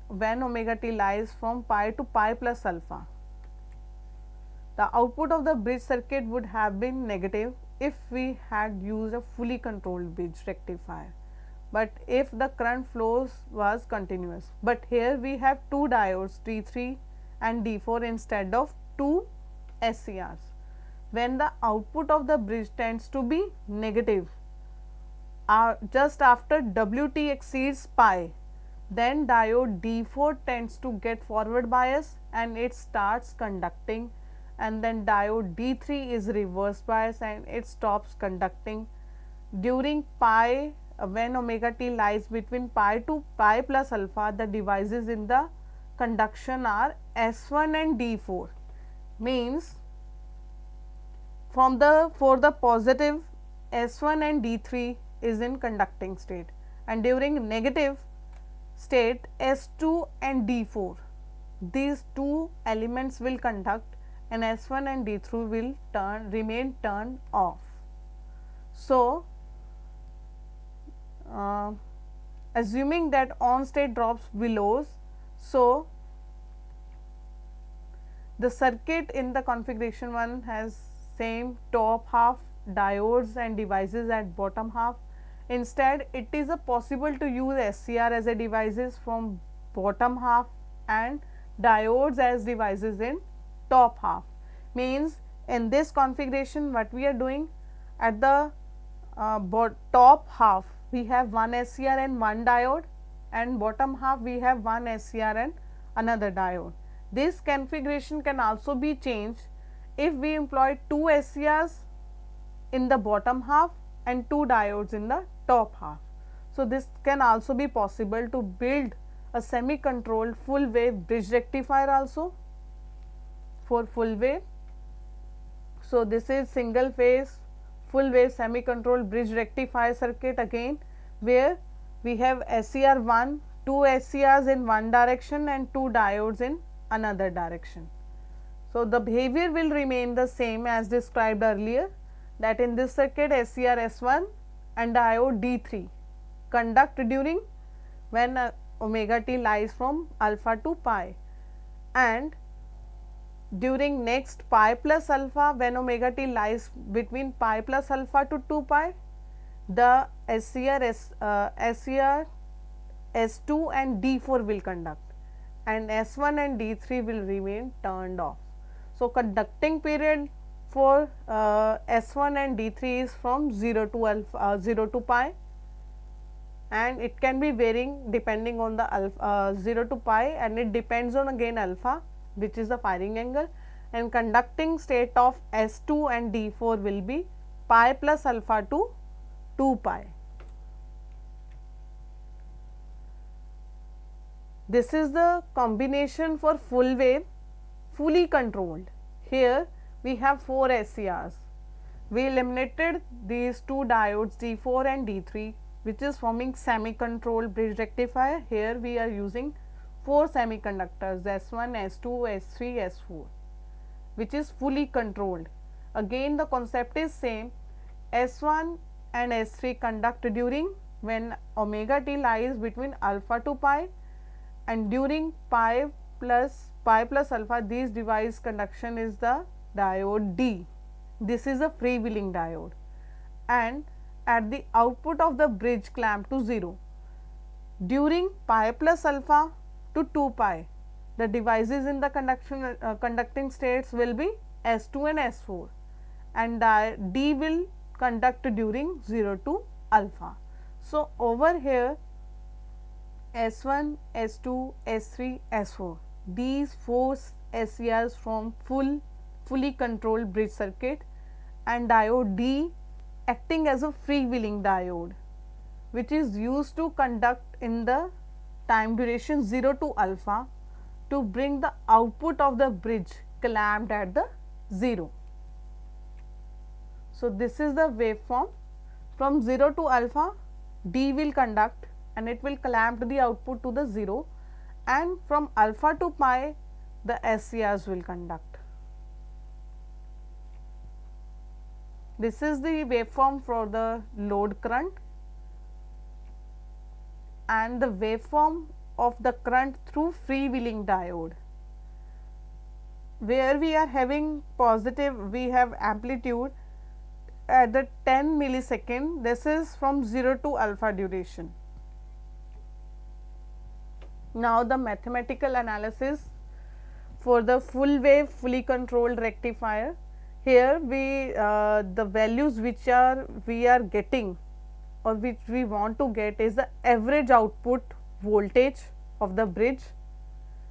when omega t lies from pi to pi plus alpha. The output of the bridge circuit would have been negative if we had used a fully controlled bridge rectifier, but if the current flows was continuous. But here we have two diodes D3 and D4 instead of two SCRs. When the output of the bridge tends to be negative just after Wt exceeds pi, then diode D4 tends to get forward bias and it starts conducting, and then diode D3 is reverse bias and it stops conducting. During pi, when omega t lies between pi to pi plus alpha, the devices in the conduction are S1 and D4, means for the positive S1 and D3 is in conducting state, and during negative state S2 and D4, these two elements will conduct and S1 and D3 will remain turned off. So, assuming that on state drops below, so the circuit in the configuration 1 has same top half, diodes and devices at bottom half. Instead, it is possible to use SCR as a devices from bottom half and diodes as devices in top half. Means in this configuration what we are doing, at the top half we have one SCR and one diode, and bottom half we have one SCR and another diode. This configuration can also be changed if we employ two SCRs in the bottom half and two diodes in the top half. So, this can also be possible to build a semi controlled full wave bridge rectifier also for full wave. So, this is single phase full wave semi controlled bridge rectifier circuit again, where we have SCR1, two SCRs in one direction and two diodes in another direction. So, the behavior will remain the same as described earlier, that in this circuit SCR S1 and diode D3 conduct during when omega t lies from alpha to pi, and during next pi plus alpha, when omega t lies between pi plus alpha to 2 pi, the SCR S2 and D4 will conduct and S1 and D3 will remain turned off. So, conducting period for S1 and D3 is from 0 to pi, and it can be varying depending on the alpha 0 to pi, and it depends on again alpha, which is the firing angle, and conducting state of S2 and D4 will be pi plus alpha to 2 pi. This is the combination for full wave fully controlled. Here we have 4 SCRs. We eliminated these two diodes D4 and D3, which is forming semi controlled bridge rectifier. Here we are using 4 semiconductors S1, S2, S3, S4, which is fully controlled. Again the concept is same, S1 and S3 conduct during when omega t lies between alpha to pi, and during pi plus alpha, these device conduction is the diode D. This is a freewheeling diode, and at the output of the bridge clamp to 0, during pi plus alpha to 2 pi, the devices in the conducting states will be S2 and S4, and D will conduct during 0 to alpha. So, over here S1, S2, S3, S4, these 4 SCRs from fully controlled bridge circuit, and diode D acting as a freewheeling diode, which is used to conduct in the time duration 0 to alpha to bring the output of the bridge clamped at the 0. So, this is the waveform. From 0 to alpha, D will conduct and it will clamp the output to the 0, and from alpha to pi the SCRs will conduct. This is the waveform for the load current, and the waveform of the current through freewheeling diode. Where we are having positive, we have amplitude at the 10 millisecond, this is from 0 to alpha duration. Now, the mathematical analysis for the full wave fully controlled rectifier. Here we the values which we are getting or which we want to get is the average output voltage of the bridge,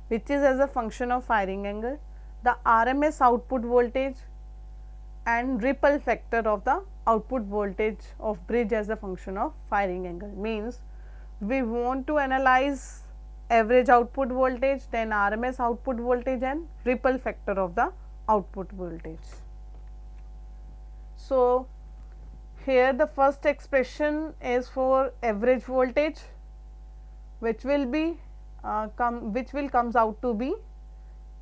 which is as a function of firing angle, the RMS output voltage and ripple factor of the output voltage of bridge as a function of firing angle. Means we want to analyze average output voltage, then RMS output voltage and ripple factor of the output voltage. So, here the first expression is for average voltage, which will be comes out to be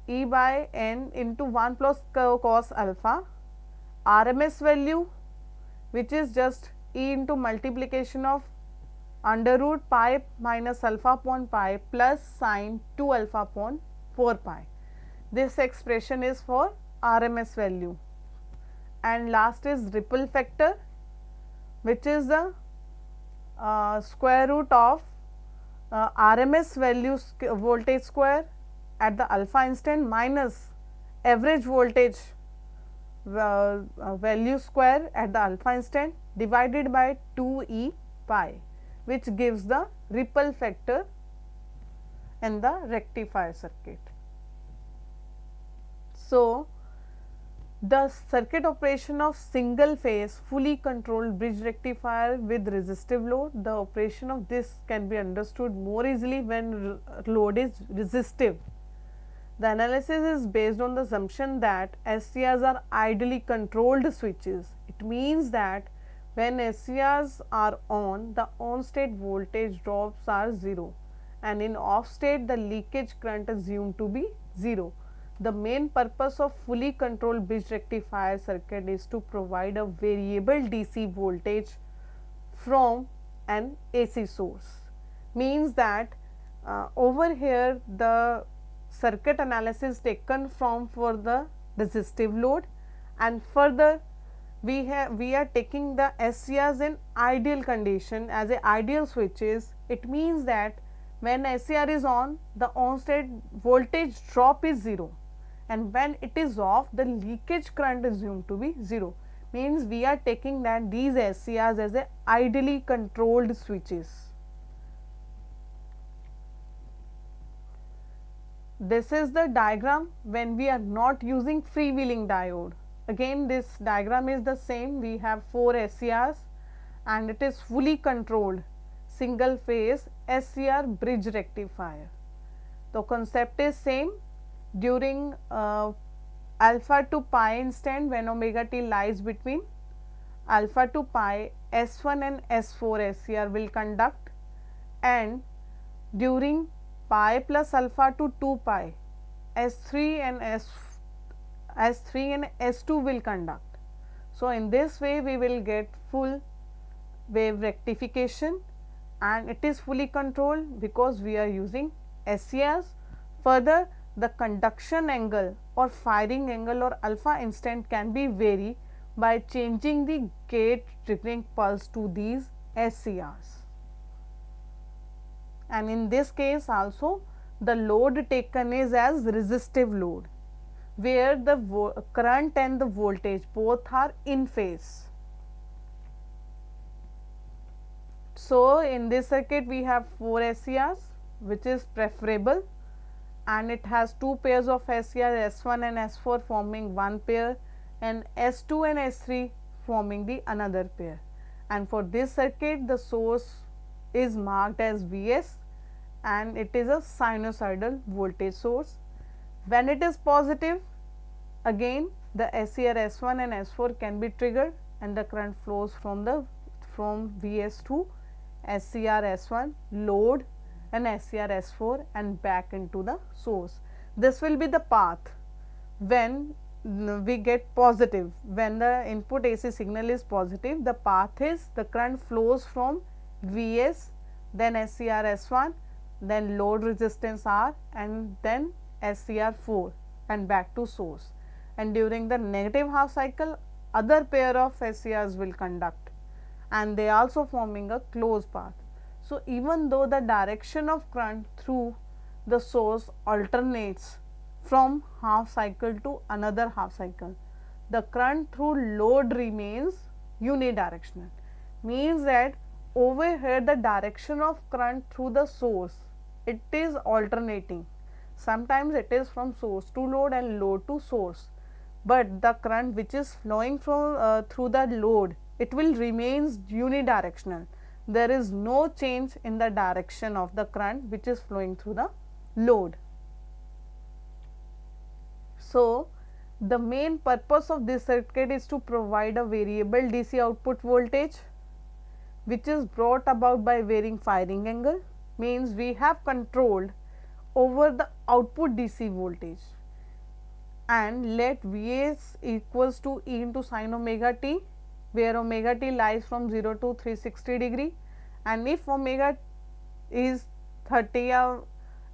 E by N into 1 plus cos alpha, RMS value which is just E into multiplication of under root pi minus alpha upon pi plus sine 2 alpha upon 4 pi. This expression is for RMS value, and last is ripple factor, which is the square root of RMS value voltage square at the alpha instant minus average voltage value square at the alpha instant divided by 2 e pi, which gives the ripple factor in the rectifier circuit. So, the circuit operation of single phase fully controlled bridge rectifier with resistive load, the operation of this can be understood more easily when load is resistive. The analysis is based on the assumption that SCRs are ideally controlled switches. It means that when SCRs are on, the on state voltage drops are 0, and in off state the leakage current is assumed to be 0. The main purpose of fully controlled bridge rectifier circuit is to provide a variable DC voltage from an AC source. Means that over here the circuit analysis taken from for the resistive load, and further we are taking the SCRs in ideal condition as a ideal switches. It means that when SCR is on, the on state voltage drop is 0, and when it is off, the leakage current is assumed to be 0. Means we are taking that these SCRs as a ideally controlled switches. This is the diagram when we are not using freewheeling diode. Again, this diagram is the same. We have 4 SCRs and it is fully controlled single phase SCR bridge rectifier. The concept is same. During alpha to pi instant, when omega t lies between alpha to pi, S1 and S4 SCR will conduct, and during pi plus alpha to 2 pi, S3 and S2 will conduct. So, in this way we will get full wave rectification, and it is fully controlled because we are using SCRs. Further, the conduction angle or firing angle or alpha instant can be varied by changing the gate triggering pulse to these SCRs. And in this case also the load taken is as resistive load, where the current and the voltage both are in phase. So, in this circuit we have 4 SCRs, which is preferable, and it has 2 pairs of SCR S1 and S4 forming one pair, and S2 and S3 forming the another pair. And for this circuit the source is marked as Vs, and it is a sinusoidal voltage source. When it is positive, again the SCR S1 and S4 can be triggered, and the current flows from Vs to SCR S1 load and SCR S4 and back into the source. This will be the path when we get positive. When the input AC signal is positive, the path is the current flows from Vs, then SCR S1, then load resistance R, and then SCR4 and back to source, and during the negative half cycle other pair of SCRs will conduct, and they also forming a closed path. So, even though the direction of current through the source alternates from half cycle to another half cycle, the current through load remains unidirectional. Means that over here the direction of current through the source, it is alternating. Sometimes it is from source to load and load to source, but the current which is flowing from through the load, it will remains unidirectional. There is no change in the direction of the current which is flowing through the load. So, the main purpose of this circuit is to provide a variable DC output voltage which is brought about by varying firing angle. Means we have controlled over the output DC voltage, and let Vs equals to E into sin omega t, where omega t lies from 0 to 360 degree, and if omega is 30 or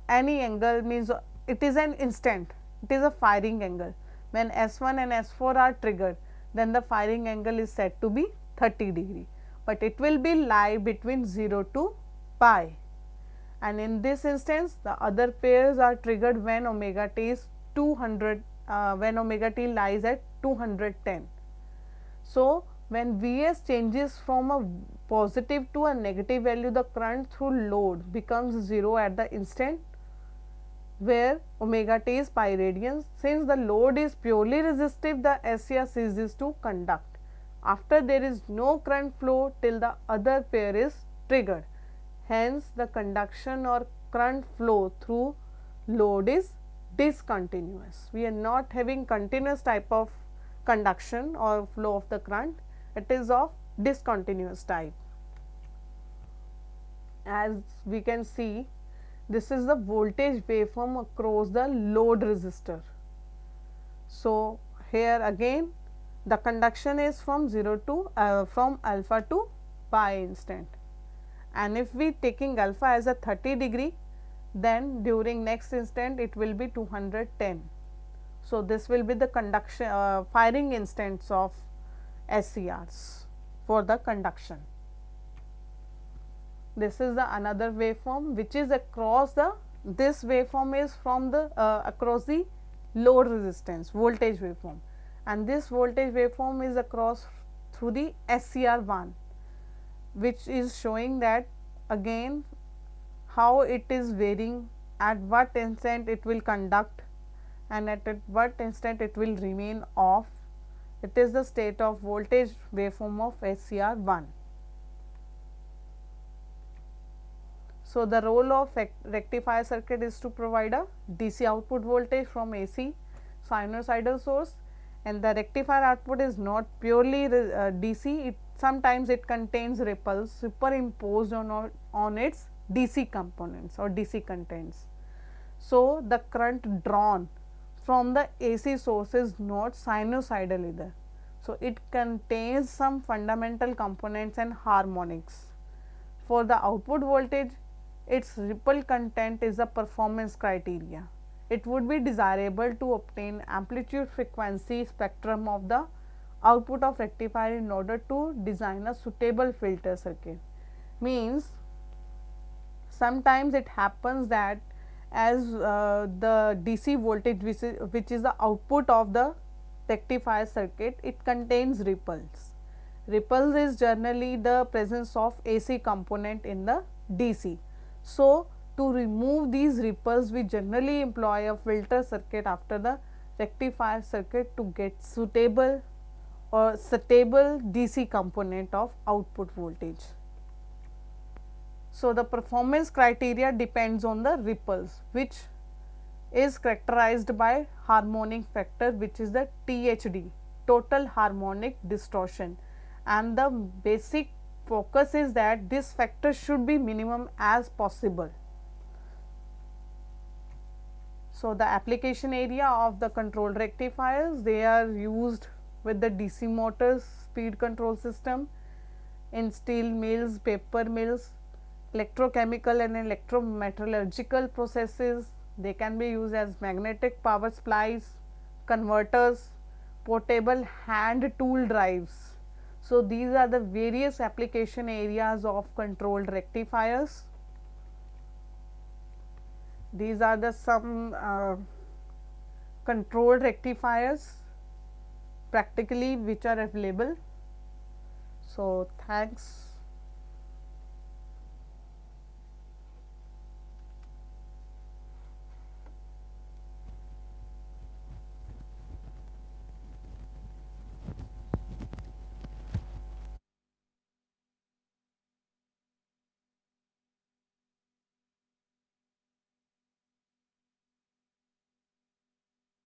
any angle, means it is an instant, it is a firing angle. When S1 and S4 are triggered, then the firing angle is said to be 30 degree, but it will be lie between 0 to pi, and in this instance the other pairs are triggered when omega t is 200, when omega t lies at 210. So, when Vs changes from a positive to a negative value, the current through load becomes 0 at the instant where omega t is pi radians. Since the load is purely resistive, the SCR ceases to conduct after there is no current flow till the other pair is triggered. Hence, the conduction or current flow through load is discontinuous. We are not having continuous type of conduction or flow of the current, it is of discontinuous type. As we can see, this is the voltage waveform across the load resistor. So, here again the conduction is from 0 to from alpha to pi instant, and if we taking alpha as a 30 degree, then during next instant it will be 210. So, this will be the conduction firing instants of SCRs for the conduction. This is the another waveform which is across the, this waveform is from the across the load resistance voltage waveform, and this voltage waveform is across through the SCR1, which is showing that again how it is varying, at what instant it will conduct and at what instant it will remain off. It is the state of voltage waveform of SCR1. So, the role of rectifier circuit is to provide a DC output voltage from AC sinusoidal source, and the rectifier output is not purely DC, it sometimes it contains ripples superimposed on its DC components or DC contents. So, the current drawn from the AC source is not sinusoidal either. So, it contains some fundamental components and harmonics. For the output voltage, its ripple content is a performance criteria. It would be desirable to obtain amplitude frequency spectrum of the output of rectifier in order to design a suitable filter circuit. Means sometimes it happens that as the DC voltage which is the output of the rectifier circuit, it contains ripples. Ripples is generally the presence of AC component in the DC. So, to remove these ripples, we generally employ a filter circuit after the rectifier circuit to get suitable or stable DC component of output voltage. So, the performance criteria depends on the ripples, which is characterized by harmonic factor, which is the THD, total harmonic distortion, and the basic focus is that this factor should be minimum as possible. So, the application area of the control rectifiers, they are used with the DC motors, speed control system, in steel mills, paper mills, electrochemical and electrometallurgical processes. They can be used as magnetic power supplies, converters, portable hand tool drives. So, these are the various application areas of controlled rectifiers. These are the some controlled rectifiers practically which are available. So, thanks